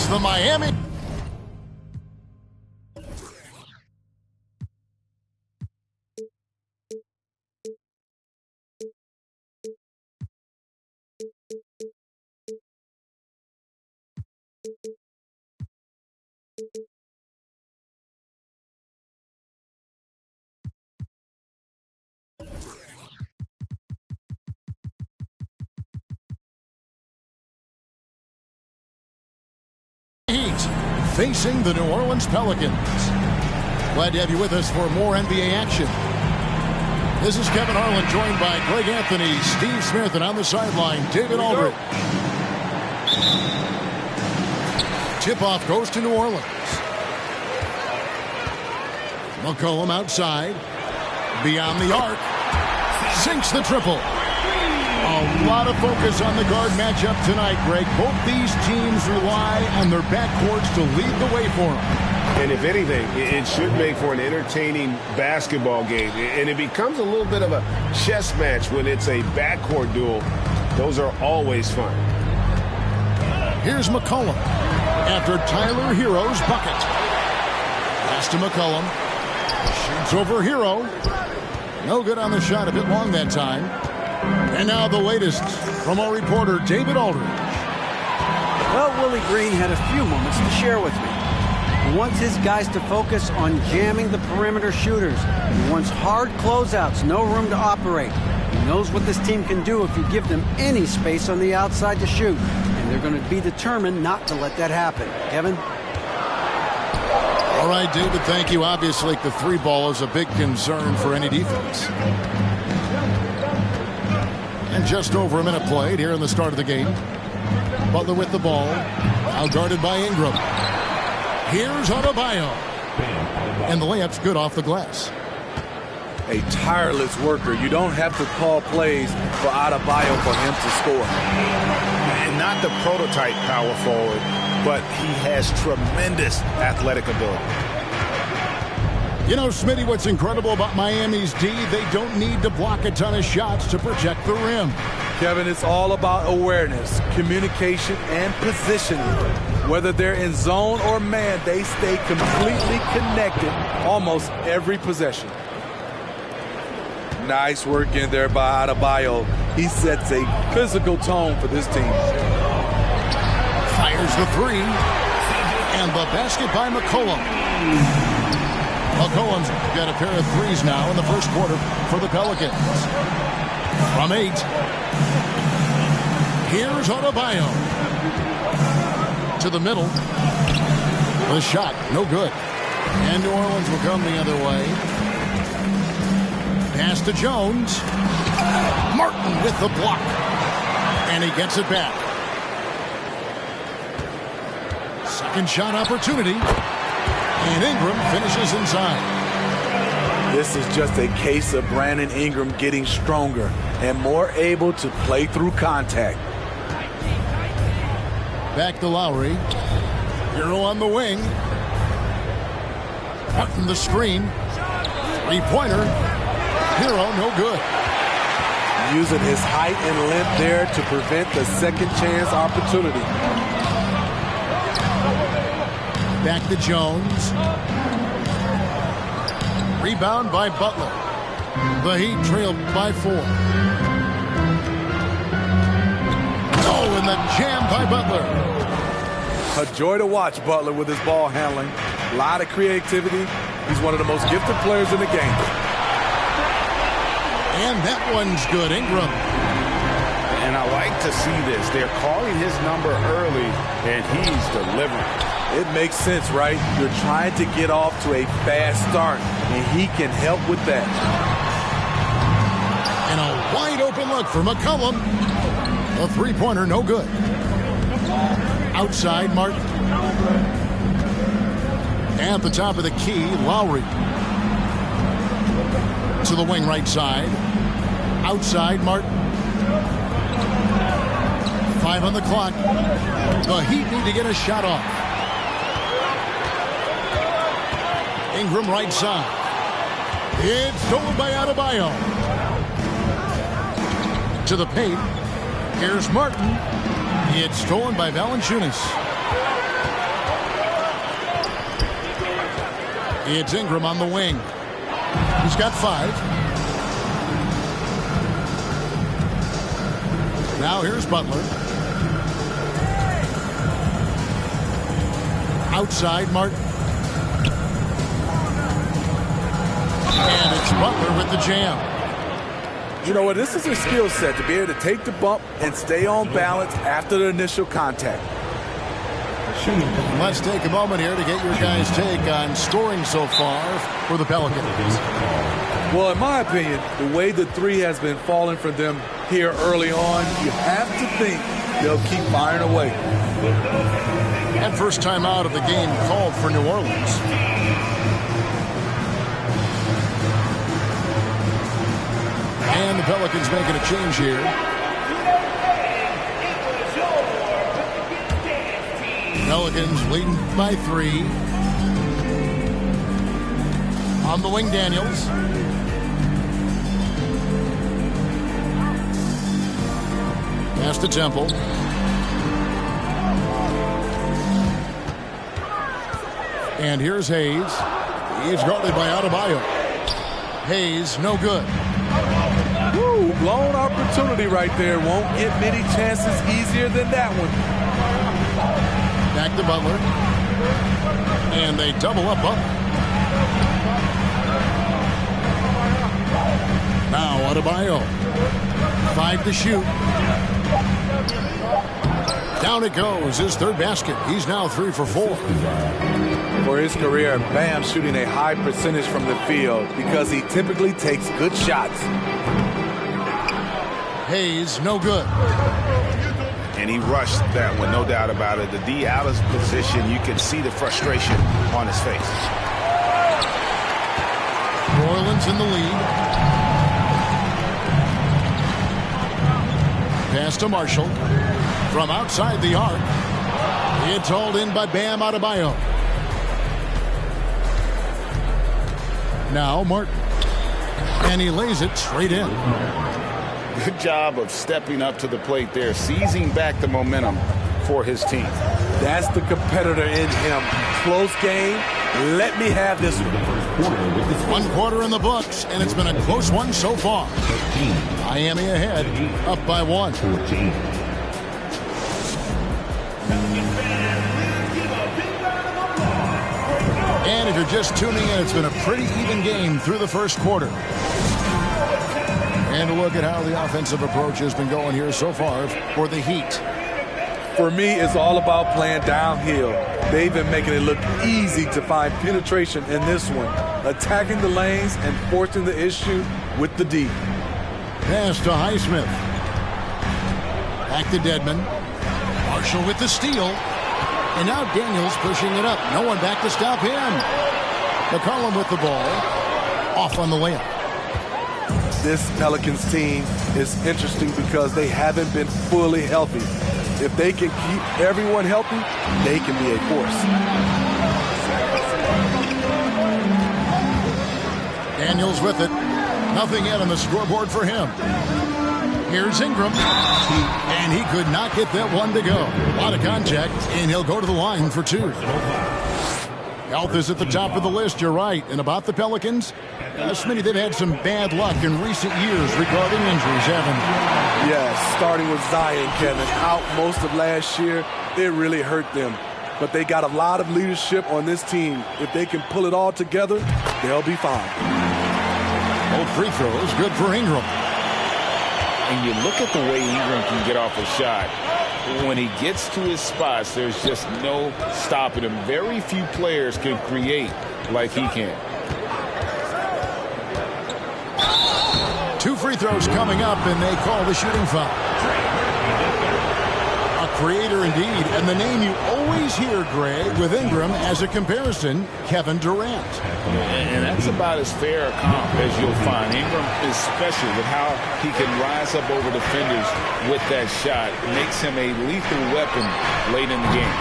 It's the Miami. Heat facing the New Orleans Pelicans. Glad to have you with us for more NBA action. This is Kevin Harlan, joined by Greg Anthony, Steve Smith, and on the sideline, David Aldridge. Tip-off goes to New Orleans. McCollum outside. Beyond the arc. Sinks the triple. A lot of focus on the guard matchup tonight, Greg. Both these teams rely on their backcourts to lead the way for them. And if anything, it should make for an entertaining basketball game. And it becomes a little bit of a chess match when it's a backcourt duel. Those are always fun. Here's McCollum after Tyler Hero's bucket. Pass to McCollum. Shoots over Hero. No good on the shot, a bit long that time. And now the latest from our reporter, David Aldridge. Well, Willie Green had a few moments to share with me. He wants his guys to focus on jamming the perimeter shooters. He wants hard closeouts, no room to operate. He knows what this team can do if you give them any space on the outside to shoot. And they're going to be determined not to let that happen. Kevin? All right, David, thank you. Obviously, the three ball is a big concern for any defense. And just over a minute played here in the start of the game. Butler with the ball. Now guarded by Ingram. Here's Adebayo. And the layup's good off the glass. A tireless worker. You don't have to call plays for Adebayo for him to score. And not the prototype power forward, but he has tremendous athletic ability. You know, Smitty, what's incredible about Miami's D, they don't need to block a ton of shots to protect the rim. Kevin, it's all about awareness, communication, and positioning. Whether they're in zone or man, they stay completely connected almost every possession. Nice work in there by Adebayo. He sets a physical tone for this team. Fires the three. And the basket by McCollum. McCollum's got a pair of threes now in the first quarter for the Pelicans. From 8. Here's Adebayo. To the middle. The shot, no good. And New Orleans will come the other way. Pass to Jones. Martin with the block. And he gets it back. Second shot opportunity. And Ingram finishes inside. This is just a case of Brandon Ingram getting stronger and more able to play through contact. Back to Lowry. Hero on the wing. Martin the screen. Three-pointer. Hero no good. Using his height and length there to prevent the second chance opportunity. Back to Jones. Rebound by Butler. The Heat trailed by 4. Oh, and the jam by Butler. A joy to watch Butler with his ball handling. A lot of creativity. He's one of the most gifted players in the game. And that one's good. Ingram. And I like to see this. They're calling his number early, and he's delivering. It makes sense, right? You're trying to get off to a fast start, and he can help with that. And a wide open look for McCollum. A three-pointer, no good. Outside, Martin. At the top of the key, Lowry. To the wing right side. Outside, Martin. 5 on the clock. The Heat need to get a shot off. Ingram right side. It's stolen by Adebayo. To the paint. Here's Martin. It's stolen by Valanciunas. It's Ingram on the wing. He's got 5. Now here's Butler. Outside Martin. And it's Butler with the jam. You know what? This is a skill set to be able to take the bump and stay on balance after the initial contact. Let's take a moment here to get your guys' take on scoring so far for the Pelicans. Well, in my opinion, the way the 3 has been falling for them here early on, you have to think they'll keep firing away. And first time out of the game called for New Orleans. And the Pelicans making a change here. Pelicans leading by 3. On the wing, Daniels. Pass to Temple. And here's Hayes. He's guarded by Adebayo. Hayes, no good. Woo, blown opportunity right there. Won't get many chances easier than that one. Back to Butler. And they double up Butler. Now Adebayo. 5 to shoot. Down it goes. His 3rd basket. He's now 3 for 4. For his career, Bam shooting a high percentage from the field because he typically takes good shots. Hayes, no good. And he rushed that one, no doubt about it. The D out of position, you can see the frustration on his face. New Orleans in the lead. Pass to Marshall. From outside the arc. It's hauled in by Bam Adebayo. Now Martin. And he lays it straight in. Good job of stepping up to the plate there, seizing back the momentum for his team. That's the competitor in him. Close game. Let me have this one. 1 quarter in the books, and it's been a close one so far. Miami ahead, up by 1. And if you're just tuning in, it's been a pretty even game through the first quarter. And a look at how the offensive approach has been going here so far for the Heat. For me, it's all about playing downhill. They've been making it look easy to find penetration in this one, attacking the lanes and forcing the issue with the D. Pass to Highsmith. Back to Dedmon. Marshall with the steal. And now Daniels pushing it up. No one back to stop him. McCollum with the ball. Off on the layup. This Pelicans team is interesting because they haven't been fully healthy. If they can keep everyone healthy, they can be a force. Daniels with it. Nothing yet on the scoreboard for him. Here's Ingram. And he could not get that one to go. A lot of contact, and he'll go to the line for 2. Health is at the top of the list, you're right. And about the Pelicans, Smitty, they've had some bad luck in recent years regarding injuries, haven't they? Yes, starting with Zion, Kevin, out most of last year. It really hurt them. But they got a lot of leadership on this team. If they can pull it all together, they'll be fine. Both free throws, good for Ingram. And you look at the way Ingram can get off a shot. When he gets to his spots, there's just no stopping him. Very few players can create like he can. 2 free throws coming up, and they call the shooting foul. A creator indeed, and the name you always hear, Greg, with Ingram as a comparison, Kevin Durant. And that's about as fair a comp as you'll find. Ingram is special with how he can rise up over defenders with that shot. It makes him a lethal weapon late in the game.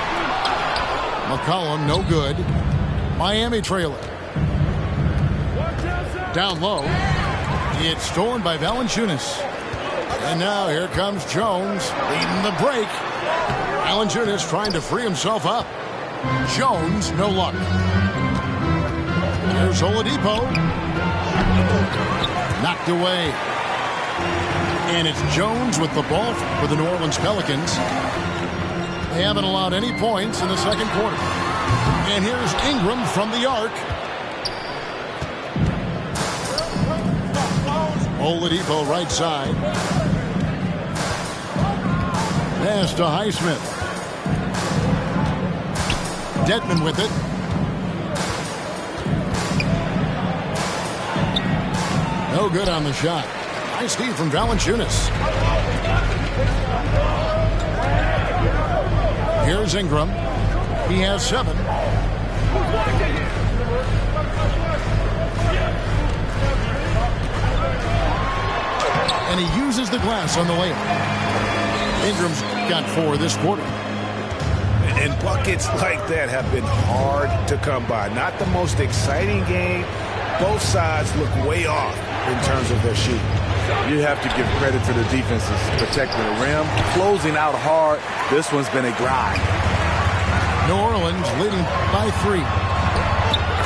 McCollum, no good. Miami trailer. Down low. It's stolen by Valanciunas. And now here comes Jones leading the break. Valanciunas trying to free himself up. Jones, no luck. Here's Oladipo. Knocked away. And it's Jones with the ball for the New Orleans Pelicans. They haven't allowed any points in the second quarter. And here's Ingram from the arc. Oladipo right side. Pass to Highsmith. Dedmon with it. No good on the shot. Nice feed from Valanciunas. Here's Ingram. He has 7. And he uses the glass on the layup. Ingram's got 4 this quarter. And buckets like that have been hard to come by. Not the most exciting game. Both sides look way off in terms of their shooting. You have to give credit to the defenses protecting the rim, closing out hard. This one's been a grind. New Orleans leading by 3.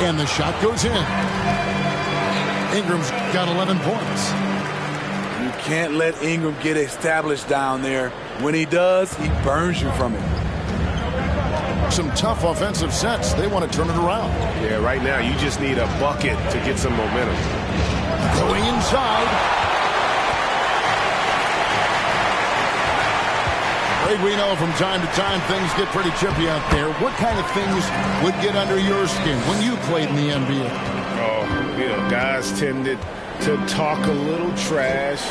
And the shot goes in. Ingram's got 11 points. You can't let Ingram get established down there. When he does, he burns you from it. Some tough offensive sets. They want to turn it around. Yeah, right now you just need a bucket to get some momentum. Going inside. Greg, we know from time to time things get pretty chippy out there. What kind of things would get under your skin when you played in the NBA? Oh, guys tended to talk a little trash,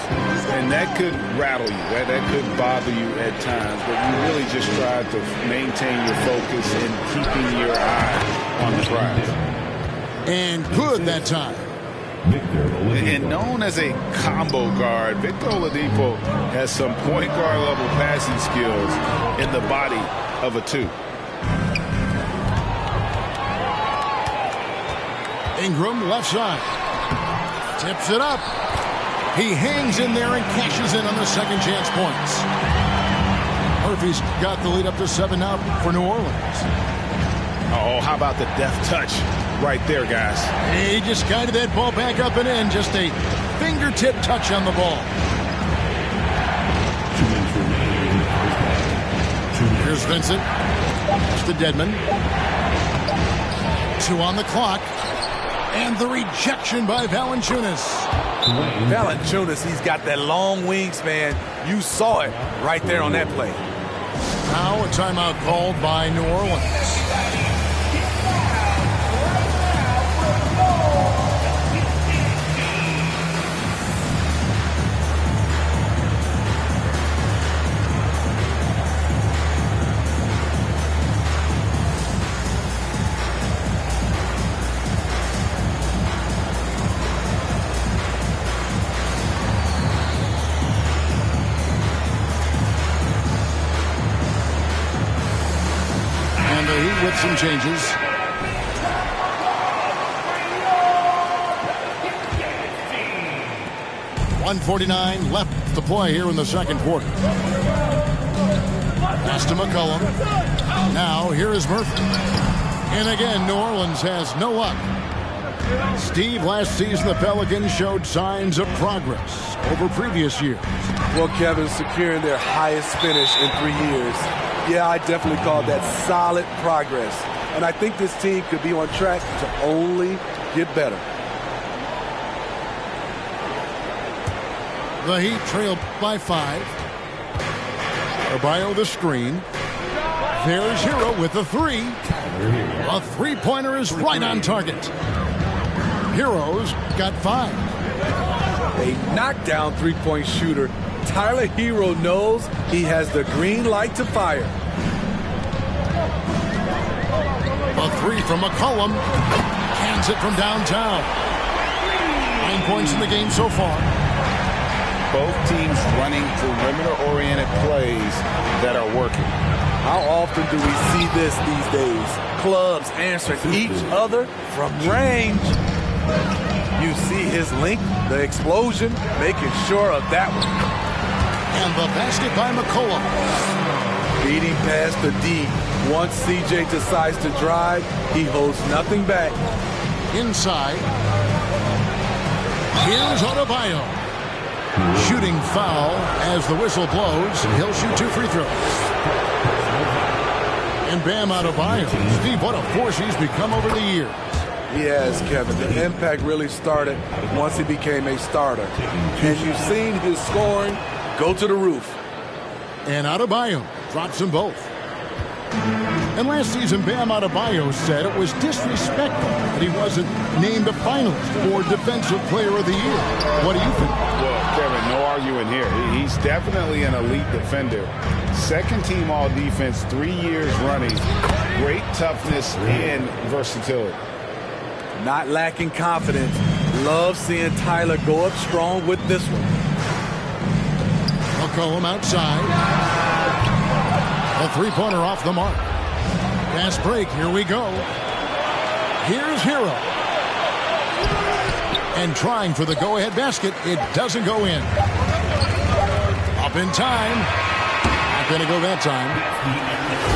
and that could rattle you. That could bother you at times, but you really just try to maintain your focus and keeping your eye on the prize. And good that time. And known as a combo guard, Victor Oladipo has some point guard level passing skills in the body of a 2. Ingram left side. Tips it up. He hangs in there and cashes in on the second chance points. Murphy's got the lead up to 7 now for New Orleans. Oh, how about the deft touch right there, guys? He just guided that ball back up and in. Just a fingertip touch on the ball. Here's Vincent. It's to Dedmon. 2 on the clock. And the rejection by Valanciunas. Valanciunas, he's got that long wingspan. You saw it right there on that play. Now a timeout called by New Orleans. With some changes. .149 left to play here in the second quarter. Pass to McCollum. Now here is Murphy. And again, New Orleans has no luck. Steve, last season the Pelicans showed signs of progress over previous years. Well, Kevin, securing their highest finish in 3 years. Yeah, I definitely call that solid progress. And I think this team could be on track to only get better. The Heat trail by 5. Adebayo the screen. There's Hero with the 3. A three-pointer is right on target. Hero's got 5. A knockdown three-point shooter. Tyler Hero knows he has the green light to fire. A 3 from McCollum. Hands it from downtown. 9 points in the game so far. Both teams running perimeter-oriented plays that are working. How often do we see this these days? Clubs answering each other from range. You see his length, the explosion, making sure of that one. And the basket by McCollum. Beating past the D. Once CJ decides to drive, he holds nothing back. Inside. Here's Adebayo. Shooting foul as the whistle blows. He'll shoot 2 free throws. And Bam Adebayo. Steve, what a force he's become over the years. He has, Kevin. The impact really started once he became a starter. And you've seen his scoring go to the roof. And Adebayo drops them both. And last season, Bam Adebayo said it was disrespectful that he wasn't named a finalist for Defensive Player of the Year. What do you think? Well, Kevin, no arguing here. He's definitely an elite defender. Second team all defense, 3 years running. Great toughness and versatility. Not lacking confidence. Love seeing Tyler go up strong with this one. McCollum outside. A three-pointer off the mark. Fast break. Here we go. Here's Hero. And trying for the go-ahead basket. It doesn't go in. Up in time. Not going to go that time.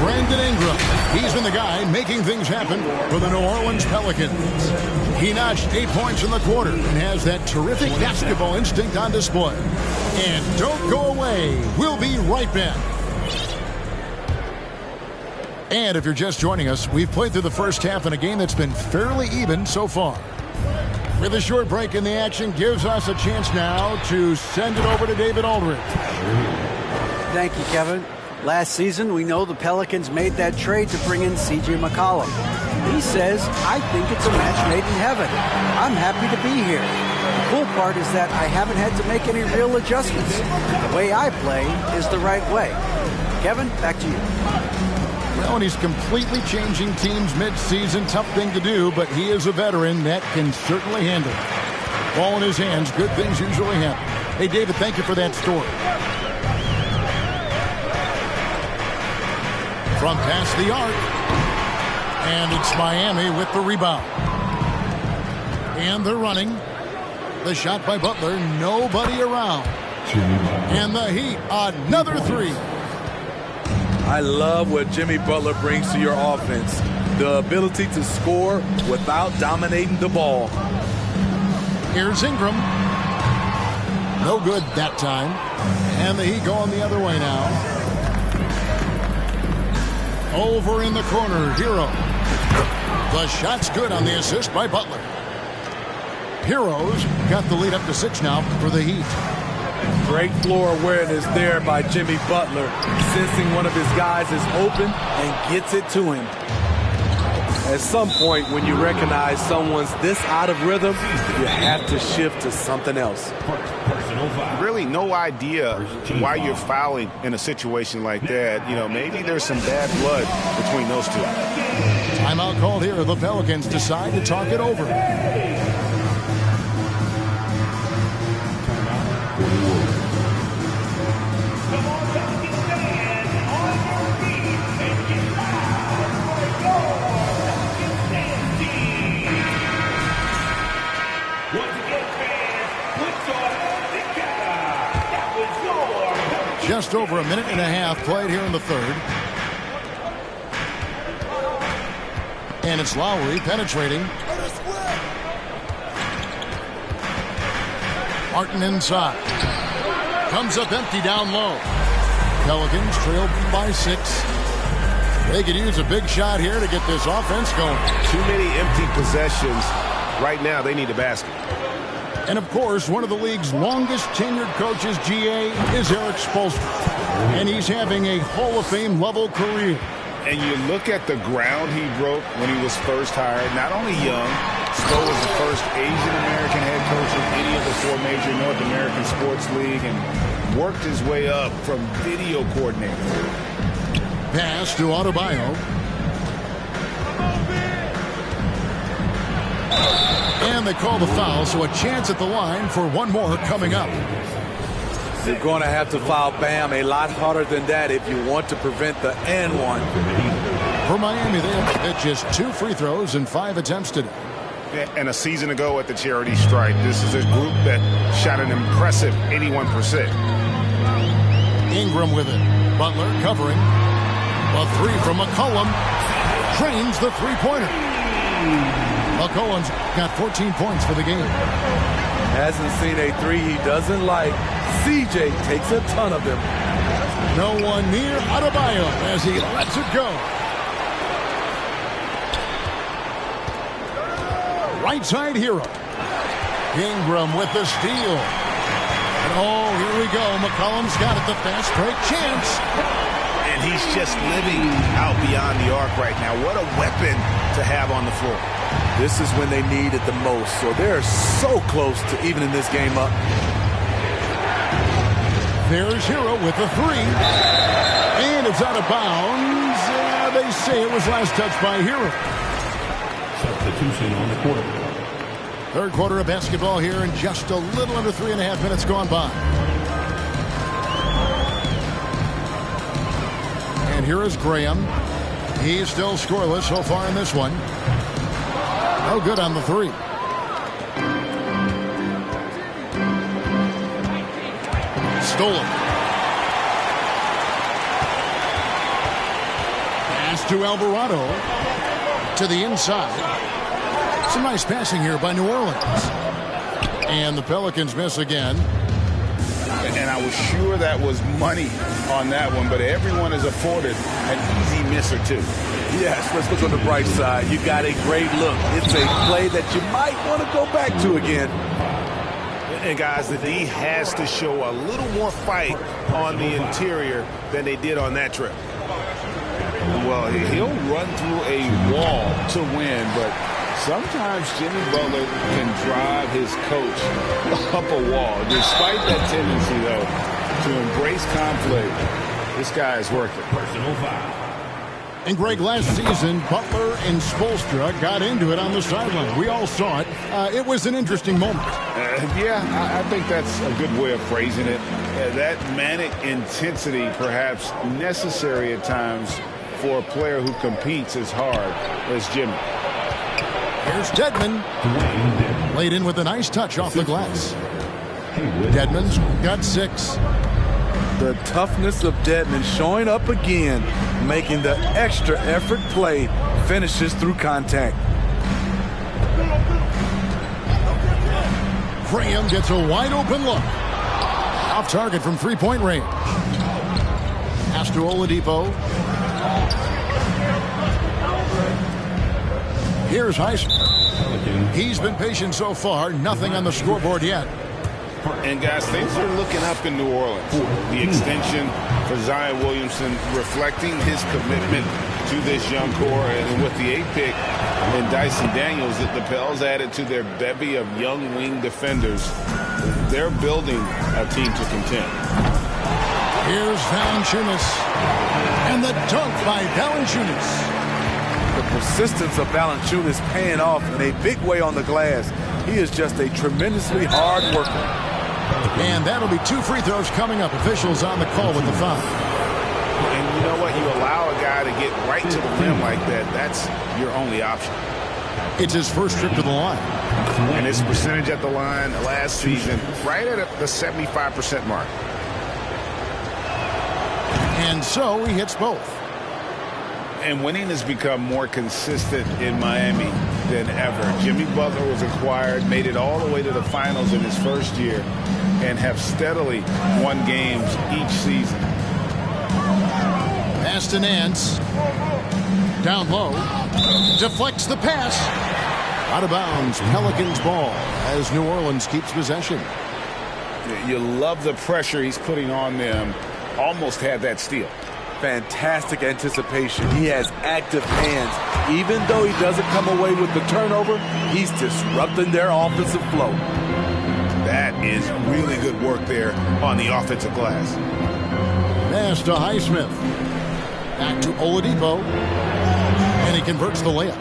Brandon Ingram. He's been the guy making things happen for the New Orleans Pelicans. He notched 8 points in the quarter and has that terrific basketball instinct on display. And don't go away. We'll be right back. And if you're just joining us, we've played through the first half in a game that's been fairly even so far. With a short break in the action, gives us a chance now to send it over to David Aldridge. Thank you, Kevin. Last season, we know the Pelicans made that trade to bring in C.J. McCollum. He says, I think it's a match made in heaven. I'm happy to be here. The cool part is that I haven't had to make any real adjustments. The way I play is the right way. Kevin, back to you. Well, and he's completely changing teams mid-season. Tough thing to do, but he is a veteran that can certainly handle it. Ball in his hands, good things usually happen. Hey, David, thank you for that story. From past the arc. And it's Miami with the rebound. And they're running. The shot by Butler, nobody around. And the Heat, another three. I love what Jimmy Butler brings to your offense. The ability to score without dominating the ball. Here's Ingram. No good that time. And the Heat going the other way now. Over in the corner, Hero. The shot's good on the assist by Butler. Heroes got the lead up to 6 now for the Heat. Great floor awareness there by Jimmy Butler, sensing one of his guys is open and gets it to him. At some point, when you recognize someone's this out of rhythm, you have to shift to something else. Really no idea why you're fouling in a situation like that. You know, maybe there's some bad blood between those two. Timeout called here. The Pelicans decide to talk it over. Just over a minute and a half played here in the third. And it's Lowry penetrating. Martin inside. Comes up empty down low. Pelicans trailed by 6. They could use a big shot here to get this offense going. Too many empty possessions. Right now, they need a basket. And, of course, one of the league's longest tenured coaches, GA, is Eric Spoelstra. And he's having a Hall of Fame level career. And you look at the ground he broke when he was first hired. Not only young, Spo was the first Asian-American head coach in any of the 4 major North American sports league and worked his way up from video coordinator. Pass to Adebayo. And they call the foul, so a chance at the line for one more coming up. You're going to have to foul Bam a lot harder than that if you want to prevent the and one. For Miami, they have just 2 free throws and 5 attempts today. And a season ago at the charity stripe, this is a group that shot an impressive 81%. Ingram with it. Butler covering. A 3 from McCollum. Drains the three-pointer. McCollum's got 14 points for the game. Hasn't seen a three he doesn't like. CJ takes a ton of them. No one near Adebayo as he lets it go. Right side Hero. Ingram with the steal. And oh, here we go. McCollum's got it. The fast break chance. And he's just living out beyond the arc right now. What a weapon to have on the floor. This is when they need it the most. So they're so close to evening this game up. There's Hero with the three. And it's out of bounds. They say it was last touched by Hero. Substitution on the court. Third quarter of basketball here, and just a little under 3.5 minutes gone by. And here is Graham. He's still scoreless so far in this one. No good on the three. Stolen. Pass to Alvarado. To the inside. Some nice passing here by New Orleans. And the Pelicans miss again. And I was sure that was money on that one, but everyone is afforded an easy miss or two. Yes, let's look on the bright side. You got a great look. It's a play that you might want to go back to again. And guys, the D has to show a little more fight on the interior than they did on that trip. Well, he'll run through a wall to win, but sometimes Jimmy Butler can drive his coach up a wall. Despite that tendency, though, to embrace conflict, this guy is working. Personal foul. And Greg, last season, Butler and Spoelstra got into it on the sideline. We all saw it. It was an interesting moment. I think that's a good way of phrasing it. That manic intensity, perhaps necessary at times for a player who competes as hard as Jimmy. Here's Dedmon. Laid in with a nice touch off the glass. Dedmon's got 6. The toughness of Dedmon showing up again, making the extra effort play, finishes through contact. Graham gets a wide open look. Off target from 3-point range. Pass to Oladipo. Here's Highsmith. He's been patient so far. Nothing on the scoreboard yet. And guys, things are looking up in New Orleans. The extension for Zion Williamson reflecting his commitment to this young core. And with the 8th pick and Dyson Daniels that the Pels added to their bevy of young wing defenders, they're building a team to contend. Here's Valanciunas. And the dunk by Valanciunas. The persistence of Valanciunas paying off in a big way on the glass. He is just a tremendously hard worker. And that'll be 2 free throws coming up. Officials on the call with the foul. And you know what? You allow a guy to get right to the rim like that. That's your only option. It's his first trip to the line. And his percentage at the line last season, right at the 75% mark. And so he hits both. And winning has become more consistent in Miami than ever. Jimmy Butler was acquired, made it all the way to the finals in his first year, and have steadily won games each season. Pass to Nance. Down low. Deflects the pass. Out of bounds. Pelicans ball as New Orleans keeps possession. You love the pressure he's putting on them. Almost had that steal. Fantastic anticipation. He has active hands. Even though he doesn't come away with the turnover, he's disrupting their offensive flow. That is really good work there on the offensive glass. Pass to Highsmith. Back to Oladipo. And he converts the layup.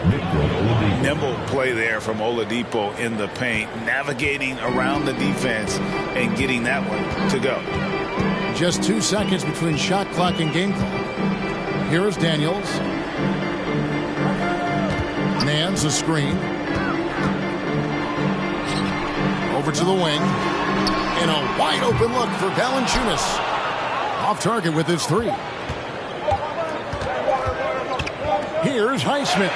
Nimble play there from Oladipo in the paint, navigating around the defense and getting that one to go. Just 2 seconds between shot clock and game clock. Here is Daniels. Nance a screen. Over to the wing. And a wide open look for Valanciunas. Off target with his 3. Here's Highsmith.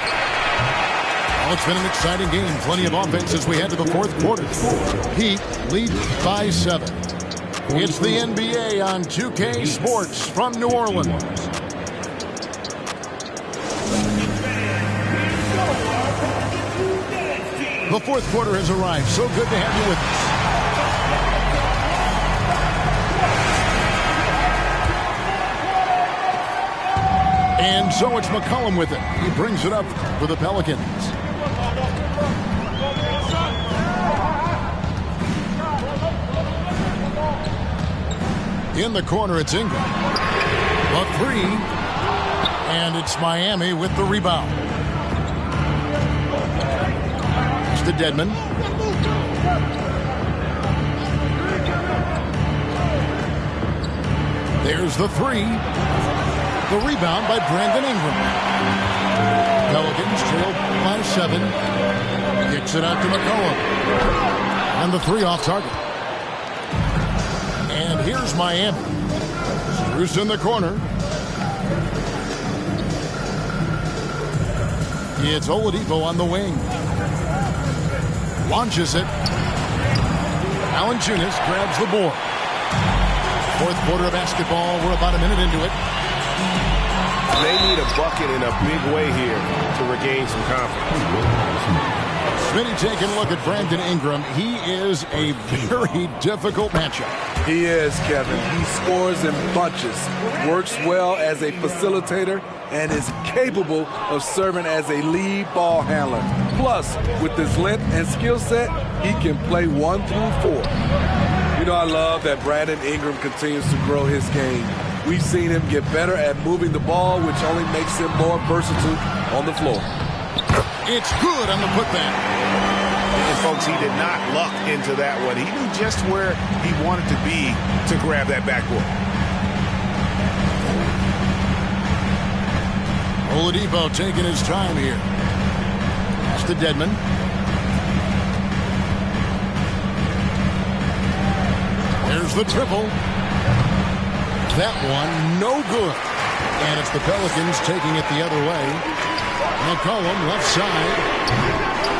Well, it's been an exciting game. Plenty of offense as we head to the fourth quarter. Heat lead by 7. It's the NBA on 2K Sports from New Orleans. The fourth quarter has arrived. So good to have you with us. And so it's McCollum with it. He brings it up for the Pelicans. In the corner, it's Ingram. A 3. And it's Miami with the rebound. It's to Dedmon. There's the 3. The rebound by Brandon Ingram. Pelicans trail by 7. Kicks it out to McCollum. And the 3 off target. And here's Miami. Bruce in the corner. It's Oladipo on the wing. Launches it. Valanciunas grabs the board. Fourth quarter of basketball. We're about a minute into it. They need a bucket in a big way here to regain some confidence. Smitty taking a look at Brandon Ingram. He is a very difficult matchup. He is, Kevin. He scores in bunches, works well as a facilitator, and is capable of serving as a lead ball handler. Plus, with his length and skill set, he can play 1 through 4. You know, I love that Brandon Ingram continues to grow his game. We've seen him get better at moving the ball, which only makes him more versatile on the floor. It's good on the putback. And, folks, he did not luck into that one. He knew just where he wanted to be to grab that backboard. Oladipo taking his time here. That's to Dedmon. There's the triple. That one, no good. And it's the Pelicans taking it the other way. McCollum, left side.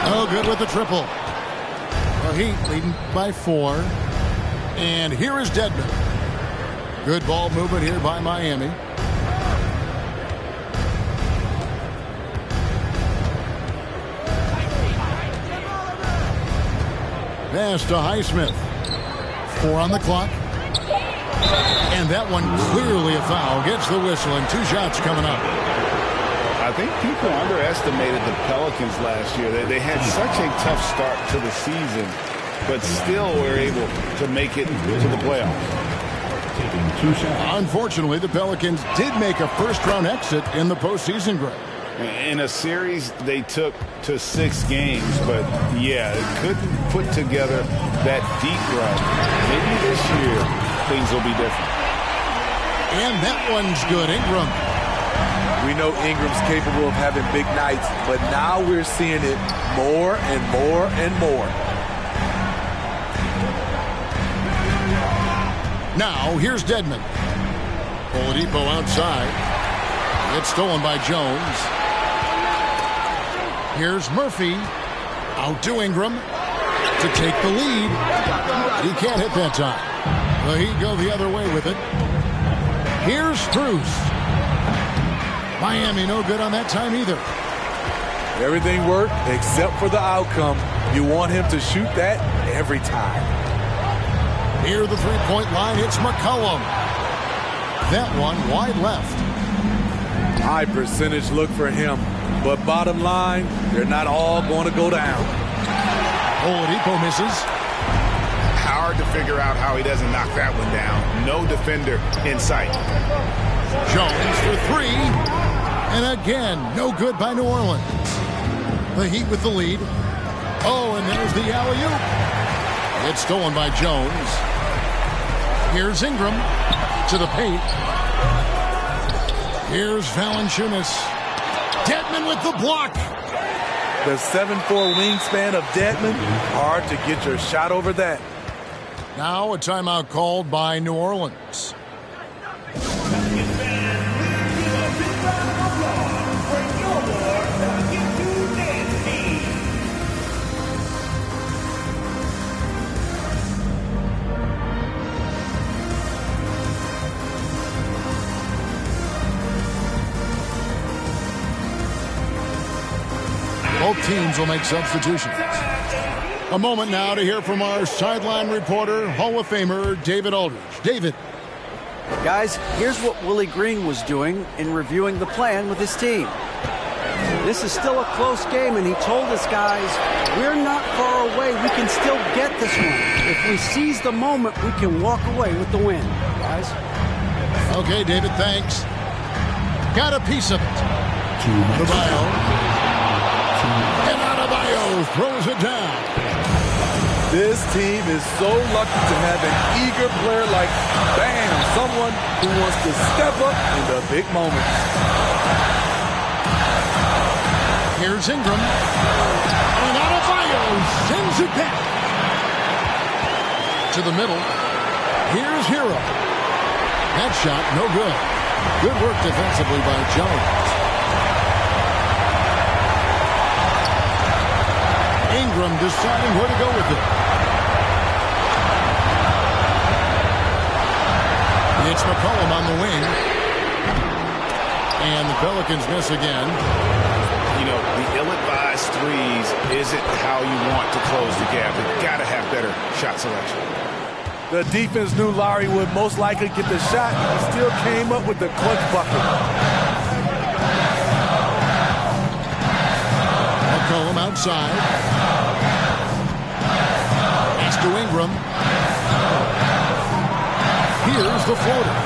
No good with the triple. The Heat leading by 4. And here is Dedmon. Good ball movement here by Miami. Pass to Highsmith. 4 on the clock. And that one clearly a foul. Gets the whistle and 2 shots coming up. I think people underestimated the Pelicans last year. They had such a tough start to the season, but still were able to make it to the playoffs. Unfortunately, the Pelicans did make a first-round exit in the postseason, Greg. In a series they took to 6 games, but yeah, couldn't put together that deep run. Maybe this year things will be different. And that one's good. Ingram. We know Ingram's capable of having big nights, but now we're seeing it more and more and more. Now, here's Dedmon. Oladipo outside. It's stolen by Jones. Here's Murphy. Out to Ingram to take the lead. He can't hit that time. The Heat go the other way with it. Here's Strus. Miami no good on that time either. Everything worked except for the outcome. You want him to shoot that every time. Near the three-point line, it's McCollum. That one wide left. High percentage look for him. But bottom line, they're not all going to go down. Oladipo misses. Hard to figure out how he doesn't knock that one down. No defender in sight. Jones for 3. And again, no good by New Orleans. The Heat with the lead. Oh, and there's the alley-oop. It's stolen by Jones. Here's Ingram to the paint. Here's Valanciunas. Dedmon with the block. The 7'4" wingspan of Dedmon. Hard to get your shot over that. Now a timeout called by New Orleans. Both teams will make substitutions. A moment now to hear from our sideline reporter, Hall of Famer David Aldridge. David. Guys, here's what Willie Green was doing in reviewing the plan with his team. This is still a close game, and he told his guys, we're not far away. We can still get this one. If we seize the moment, we can walk away with the win. Guys? Okay, David, thanks. Got a piece of it. Adebayo. And Adebayo throws it down. This team is so lucky to have an eager player like Bam, someone who wants to step up in the big moments. Here's Ingram. And Adebayo sends it back. To the middle. Here's Hero. That shot, no good. Good work defensively by Jones. Ingram deciding where to go with it. It's McCollum on the wing. And the Pelicans miss again. You know, the ill-advised threes isn't how you want to close the gap. You've got to have better shot selection. The defense knew Lowry would most likely get the shot. He still came up with the clutch bucket. McCollum outside. Pass to Ingram. Here's the floater.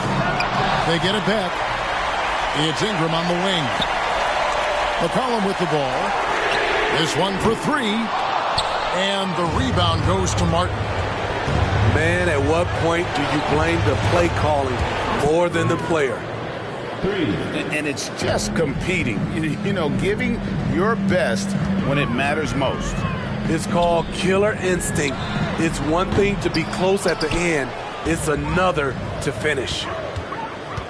They get it back. It's Ingram on the wing. McCollum with the ball. This one for three. And the rebound goes to Martin. Man, at what point do you blame the play calling more than the player? And it's just competing. You know, giving your best when it matters most. It's called killer instinct. It's one thing to be close at the end. It's another to finish.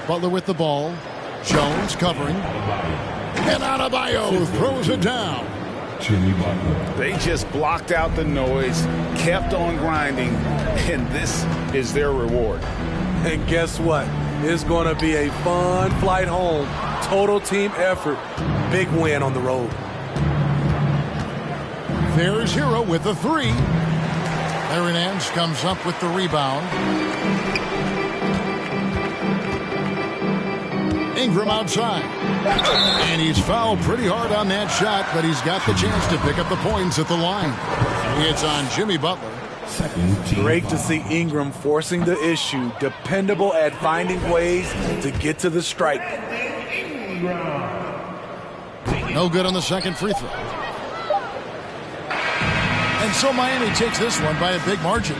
Butler with the ball. Jones covering. And Adebayo throws it down. They just blocked out the noise, kept on grinding, and this is their reward. And guess what? It's going to be a fun flight home. Total team effort. Big win on the road. There's Hero with the three. Larry Nance comes up with the rebound. Ingram outside. And he's fouled pretty hard on that shot, but he's got the chance to pick up the points at the line. It's on Jimmy Butler. Great to see Ingram forcing the issue, dependable at finding ways to get to the strike. No good on the second free throw. And so Miami takes this one by a big margin.